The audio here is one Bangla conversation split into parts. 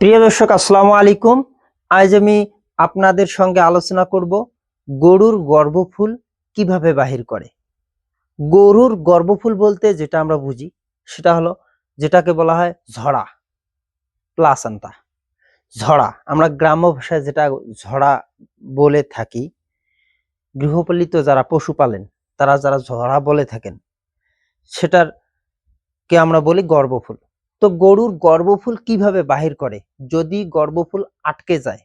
প্রিয় দর্শক, আসসালামু আলাইকুম। আজ আমি আপনাদের সঙ্গে আলোচনা করব গরুর গর্ভফুল কিভাবে বাহির করে। গরুর গর্ভফুল বলতে যেটা আমরা বুঝি সেটা হলো, যেটাকে বলা হয় ঝরা, প্লাসেন্টা। ঝরা আমরা গ্রাম্য ভাষায় যেটা ঝরা বলে থাকি, গৃহপালিত যারা পশু পালেন তারা যারা ঝরা বলে থাকেন, সেটার কে আমরা বলি গর্ভফুল। তো গরুর গর্ভফুল কিভাবে বাহির করে যদি গর্ভফুল আটকে যায়?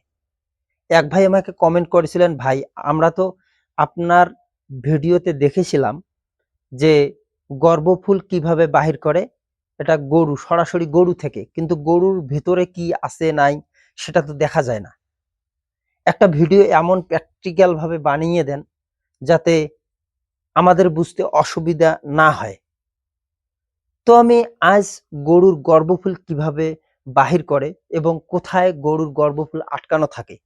এক ভাই আমাকে কমেন্ট করেছিলেন, ভাই আমরা তো আপনার ভিডিওতে দেখেছিলাম যে গর্ভফুল কিভাবে বাহির করে, এটা গরু সরাসরি গরু থেকে, কিন্তু গরুর ভিতরে কি আছে নাই সেটা তো দেখা যায় না। একটা ভিডিও এমন প্র্যাকটিক্যাল ভাবে বানিয়ে দেন যাতে আমাদের বুঝতে অসুবিধা না হয়। তো আমি আজ গরুর গর্ভফুল কিভাবে বাহির করে এবং কোথায় গরুর গর্ভফুল আটকানো থাকে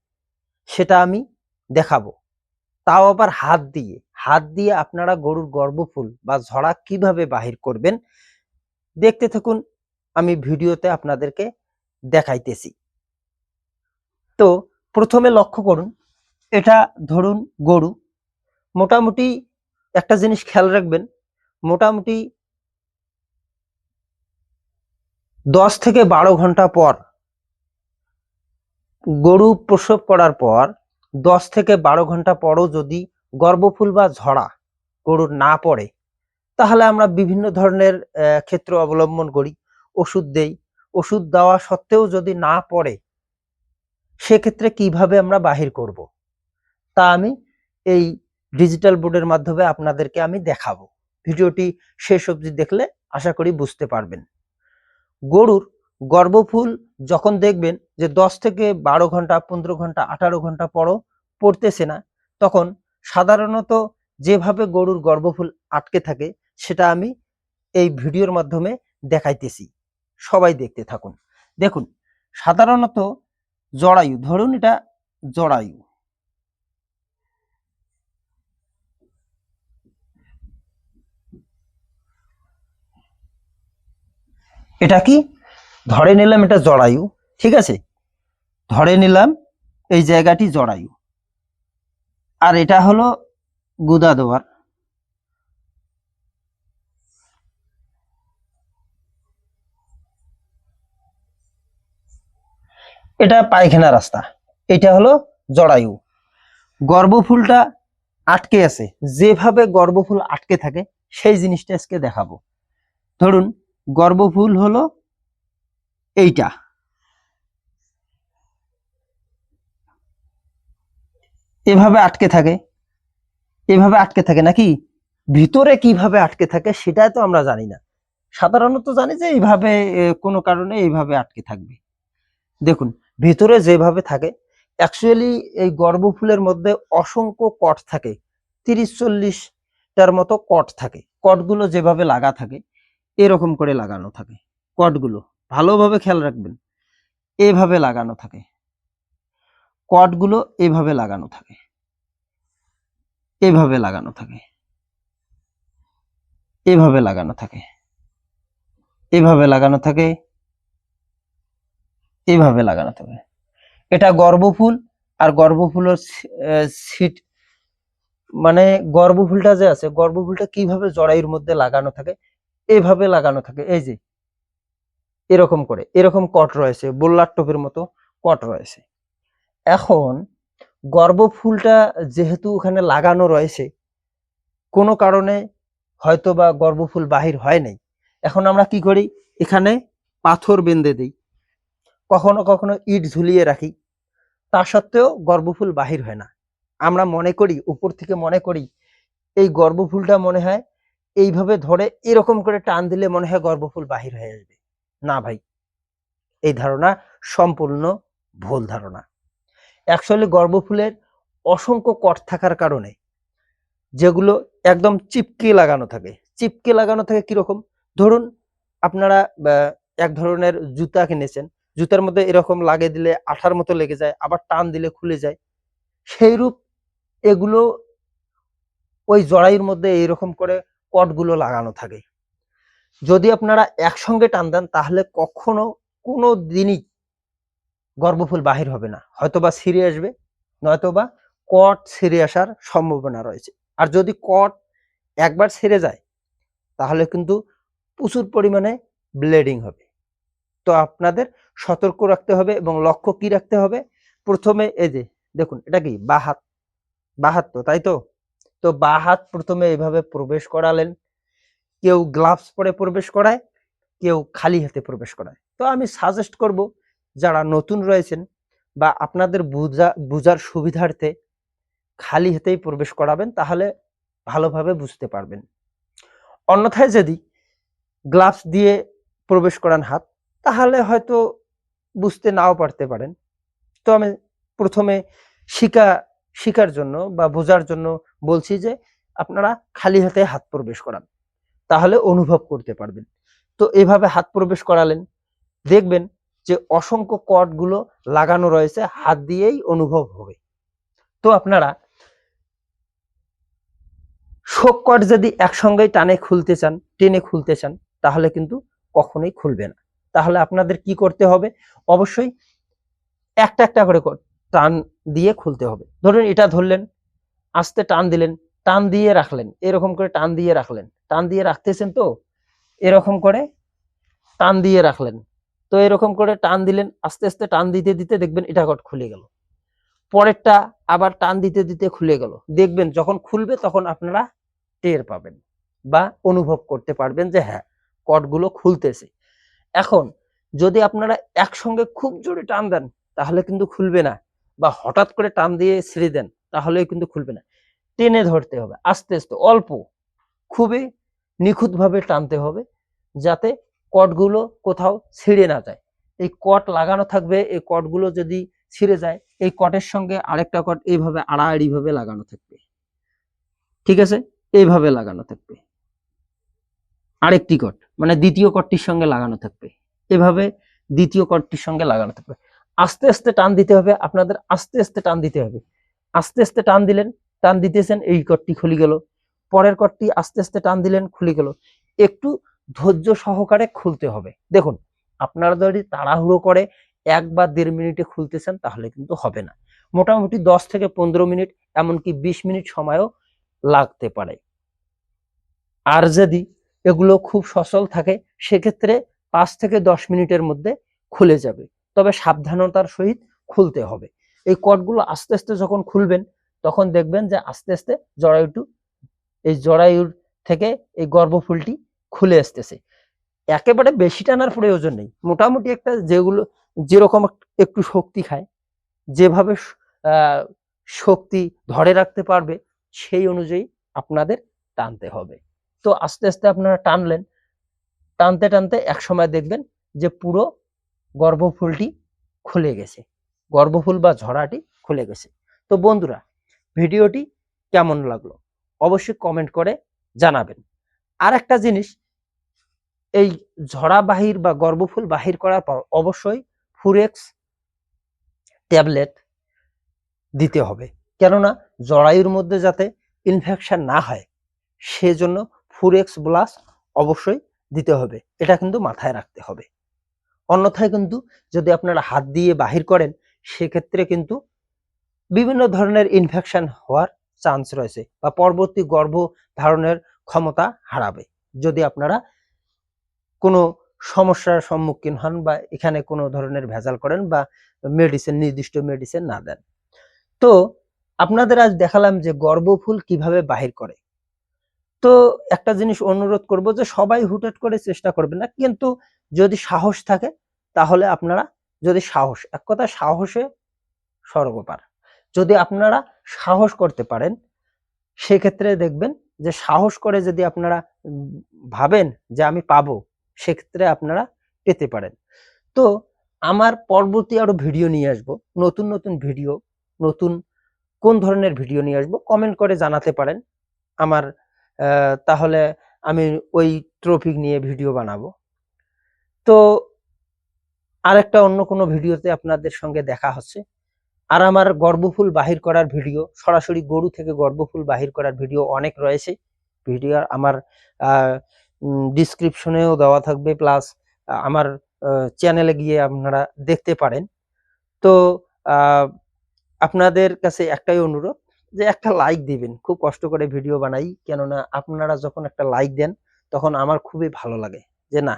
সেটা আমি দেখাবো, তাও আবার হাত দিয়ে আপনারা গরুর গর্ভফুল বা ঝরা কিভাবে বাহির করবেন দেখতে থাকুন, আমি ভিডিওতে আপনাদেরকে দেখাইতেছি। তো প্রথমে লক্ষ্য করুন, এটা ধরুন গরু। মোটামুটি একটা জিনিস খেয়াল রাখবেন, মোটামুটি 10 থেকে 12 ঘন্টা পর, গরু প্রসব করার পর 10 থেকে 12 ঘন্টা পরও যদি গর্ভফুল বা ঝরা গরুর না পড়ে, তাহলে আমরা বিভিন্ন ধরনের ক্ষেত্র অবলম্বন করি, ওষুধ দেই। ওষুধ দেওয়া সত্ত্বেও যদি না পড়ে, সেক্ষেত্রে কিভাবে আমরা বাহির করব তা আমি এই ডিজিটাল বোর্ডের মাধ্যমে আপনাদেরকে আমি দেখাবো। ভিডিওটি শেষ অবধি দেখলে আশা করি বুঝতে পারবেন। গরুর গর্ভফুল যখন দেখবেন যে 10 থেকে 12 ঘন্টা, 15 ঘন্টা, 18 ঘন্টা পরও পড়তেছে না, তখন সাধারণত যেভাবে গরুর গর্ভফুল আটকে থাকে সেটা আমি এই ভিডিওর মাধ্যমে দেখাইতেছি, সবাই দেখতে থাকুন। দেখুন, সাধারণত জরায়ু, ধরুন এটা জরায়ু, এটা কি ধরে নিলাম এটা জরায়ু, ঠিক আছে, ধরে নিলাম এই জায়গাটি জরায়ু, আর এটা হলো গুদা দেওয়ার, এটা পায়খানা রাস্তা, এটা হলো জরায়ু। গর্ভফুলটা আটকে আছে, যেভাবে গর্ভফুল আটকে থাকে সেই জিনিসটা আজকে দেখাবো। ধরুন গর্ভফুল হলো এইটা, এভাবে আটকে থাকে, এভাবে আটকে থাকে নাকি, ভিতরে কিভাবে আটকে থাকে সেটা তো আমরা জানি না। সাধারণত জানি যে এইভাবে কোনো কারণে এইভাবে আটকে থাকবে। দেখুন ভিতরে যেভাবে থাকে, অ্যাকচুয়ালি এই গর্ভফুলের মধ্যে অসংখ্য কট থাকে, 30-40টার মতো কট থাকে। কটগুলো যেভাবে লাগা থাকে এরকম করে লাগানো থাকে, কটগুলো ভালোভাবে খেয়াল রাখবেন, এভাবে লাগানো থাকে, কটগুলো এভাবে লাগানো থাকে, এভাবে লাগানো থাকে, এভাবে লাগানো থাকে, এভাবে লাগানো থাকে, এভাবে লাগানো থাকে। এটা গর্ভফুল, আর গর্ভফুলের সিট, মানে গর্ভফুলটা যে আছে, গর্ভফুলটা কিভাবে জরায়ুর মধ্যে লাগানো থাকে, এভাবে লাগানো থাকে, এই যে এরকম করে, এরকম কট রয়েছে, বোল্লার টোপের মতো কট রয়েছে। এখন গর্ভফুলটা যেহেতু ওখানে লাগানো রয়েছে, কোনো কারণে হয়তো বা গর্ভফুল বাহির হয় নাই, এখন আমরা কি করি, এখানে পাথর বেঁধে দিই, কখনো কখনো ইট ঝুলিয়ে রাখি, তা সত্ত্বেও গর্ভফুল বাহির হয় না। আমরা মনে করি, উপর থেকে মনে করি এই গর্ভফুলটা মনে হয় এইভাবে ধরে এরকম করে টান দিলে মনে হয় গর্ভফুল বাহির হয়ে আসবে। না ভাই, এই ধারণা সম্পূর্ণ ভুল ধারণা। অ্যাকচুয়ালি গর্ভফুলের অসংখ্য কট থাকার কারণে, যেগুলো একদম চিপকে লাগানো থাকে, চিপকে লাগানো থাকে কিরকম, ধরুন আপনারা এক ধরনের জুতা কিনেছেন, জুতার মধ্যে এরকম লাগিয়ে দিলে আঠার মতো লেগে যায়, আবার টান দিলে খুলে যায়, সেইরূপ এগুলো ওই জরায়ুর মধ্যে এইরকম করে কটগুলো লাগানো থাকে। যদি আপনারা একসঙ্গে টান দেন তাহলে কখনো কোনো দিনই গর্ভফুল বাহির হবে না, হয়তোবা ছিঁড়ে আসবে, নয়তোবা কট ছিঁড়ে আসার সম্ভাবনা রয়েছে। আর যদি কট একবার ছিঁড়ে যায় তাহলে কিন্তু প্রচুর পরিমাণে ব্লিডিং হবে। তো আপনাদের সতর্ক রাখতে হবে এবং লক্ষ্য কি রাখতে হবে, প্রথমে এই যে দেখুন এটা কি বাঁ হাত, বাঁ হাত তো তাই তো, তো বাঁ হাত প্রথমে এইভাবে প্রবেশ করালেন, কেউ গ্লাভস পরে প্রবেশ করায়, কেউ খালি হাতে প্রবেশ করায়। তো আমি সাজেস্ট করব যারা নতুন রয়েছেন বা আপনাদের বুঝার সুবিধার্থে খালি হাতেই প্রবেশ করাবেন, তাহলে ভালোভাবে বুঝতে পারবেন। অন্যথায় যদি গ্লাভস দিয়ে প্রবেশ করান হাত, তাহলে হয়তো বুঝতে নাও পারতে পারেন। তো আমি প্রথমে শিকার জন্য বা বোঝার জন্য বলছি যে আপনারা খালি হাতে হাত প্রবেশ করান, তাহলে অনুভব করতে পারবেন। তো এভাবে হাত প্রবেশ করালেন, দেখবেন যে অসংখ্য কর্ডগুলো লাগানো রয়েছে, হাত দিয়েই অনুভব হবে। তো আপনারা শোক কর্ড যদি একসঙ্গেই টেনে খুলতে চান তাহলে কিন্তু কখনোই খুলবে না। তাহলে আপনাদের কি করতে হবে, অবশ্যই একটা একটা করে টান দিয়ে খুলতে হবে। ধরুন এটা ধরলেন, আস্তে টান দিলেন, টান দিয়ে রাখলেন, এরকম করে টান দিয়ে রাখলেন, টান দিয়ে রাখতেছেন তো এরকম করে টান দিয়ে রাখলেন, তো এরকম করে টান দিলেন, আস্তে আস্তে টান দিতে দিতে দেখবেন এটা কট খুলে গেল। পরেরটা আবার টান দিতে দিতে খুলে গেল, দেখবেন যখন খুলবে তখন আপনারা টের পাবেন বা অনুভব করতে পারবেন যে হ্যাঁ কটগুলো খুলতেছে। এখন যদি আপনারা একসঙ্গে খুব জোরে টান দেন তাহলে কিন্তু খুলবে না, বা হঠাৎ করে টান দিয়ে ছেড়ে দেন তাহলেও কিন্তু খুলবে না। টেনে ধরতে হবে, আস্তে আস্তে অল্প, খুবই নিখুঁতভাবে টানতে হবে যাতে কটগুলো কোথাও ছিঁড়ে না যায়। এই কট লাগানো থাকবে, এই কটগুলো যদি ছিঁড়ে যায় এই কটের সঙ্গে আরেকটা কট এইভাবে আড়াআড়ি ভাবে লাগানো থাকবে, ঠিক আছে, এইভাবে লাগানো থাকবে। আরেকটি কট মানে দ্বিতীয় কটটির সঙ্গে লাগানো থাকবে, এভাবে দ্বিতীয় কটটির সঙ্গে লাগানো থাকবে। আস্তে আস্তে টান দিতে হবে আপনাদের, আস্তে আস্তে টান দিতে হবে। আস্তে আস্তে টান দিলেন, টান দিতেছেন, এই কটটি খুলে গেল, পরের কটটি আস্তে আস্তে টান দিলেন, খুলে গেল। একটু ধৈর্য সহকারে খুলতে হবে। দেখুন আপনারা যদি তাড়াহুড়ো করে 1 বা 1.5 মিনিটে খুলতেছেন তাহলে কিন্তু হবে না। মোটামুটি 10 থেকে 15 মিনিট, এমনকি 20 মিনিট সময়ও লাগতে পারে। আর যদি এগুলো খুব সচল থাকে সেক্ষেত্রে 5 থেকে 10 মিনিটের মধ্যে খুলে যাবে, তবে সাবধানতার সহিত খুলতে হবে। এই কটগুলো আস্তে আস্তে যখন খুলবেন তখন দেখবেন যে আস্তে আস্তে এই জরায়ুর থেকে এই গর্ভফুলটি খুলে আসতেছে। একেবারে বেশি টানার প্রয়োজন নেই, মোটামুটি একটা যেরকম একটু শক্তি খায়, যেভাবে শক্তি ধরে রাখতে পারবে সেই অনুযায়ী আপনাদের টানতে হবে। তো আস্তে আস্তে আপনারা টানলেন, টানতে টানতে একসময় দেখবেন যে পুরো গর্ভফুলটি খুলে গেছে, গর্ভফুল বা ঝরাটি খুলে গেছে। তো বন্ধুরা ভিডিওটি কেমন লাগলো অবশ্যই কমেন্ট করে জানাবেন। আর একটা জিনিস, এই ঝরা বাহির বা গর্ভফুল বাহির করার পর অবশ্যই ফুরেক্স ট্যাবলেট দিতে হবে, কেননা জরায়ুর মধ্যে যাতে ইনফেকশন না হয় সেজন্য ফুরেক্স প্লাস অবশ্যই দিতে হবে, এটা কিন্তু মাথায় রাখতে হবে। অন্যথায় কিন্তু যদি আপনারা হাত দিয়ে বাহির করেন সেক্ষেত্রে কিন্তু বিভিন্ন ধরনের ইনফেকশন হওয়ার চান্স রয়েছে বা পরবর্তী গর্ভ ধারণের ক্ষমতা হারাবে যদি আপনারা কোনো সমস্যার সম্মুখীন হন বা এখানে কোনো ধরনের ভেজাল করেন বা নির্দিষ্ট মেডিসিন না দেন। তো আপনাদের আজ দেখালাম যে গর্ভফুল কিভাবে বাহির করে। তো একটা জিনিস অনুরোধ করব যে সবাই হুটহাট করে চেষ্টা করবেন না, কিন্তু যদি সাহস থাকে তাহলে আপনারা, যদি সাহস, এক কথা সাহসে স্বর্গপার, যদি আপনারা সাহস করতে পারেন সেক্ষেত্রে দেখবেন যে সাহস করে যদি আপনারা ভাবেন যে আমি পাবো, সেক্ষেত্রে আপনারা পেতে পারেন। তো আমার পরবর্তী আরো ভিডিও নিয়ে আসবো, নতুন নতুন ভিডিও, নতুন কোন ধরনের ভিডিও নিয়ে আসবো কমেন্ট করে জানাতে পারেন আমার, তাহলে আমি ওই টপিক নিয়ে ভিডিও বানাবো। তো আরেকটা অন্য কোনো ভিডিওতে আপনাদের সঙ্গে দেখা হচ্ছে। আর আমার গর্ভফুল বাহির করার ভিডিও, সরাসরি গরু থেকে গর্ভফুল বাহির করার ভিডিও অনেক রয়েছে। ভিডিও আমার ডিসক্রিপশনেও দেওয়া থাকবে, প্লাস আমার চ্যানেলে গিয়ে আপনারা দেখতে পারেন। তো আহ, আপনাদের কাছে একটাই অনুরোধ যে একটা লাইক দিবেন। খুব কষ্ট করে ভিডিও বানাই, কেননা আপনারা যখন একটা লাইক দেন তখন আমার খুবই ভালো লাগে যে না,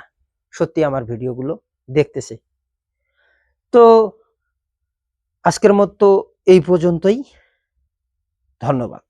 সত্যি আমার ভিডিওগুলো দেখতেছে। তো আজকের মতো এই পর্যন্তই। ধন্যবাদ।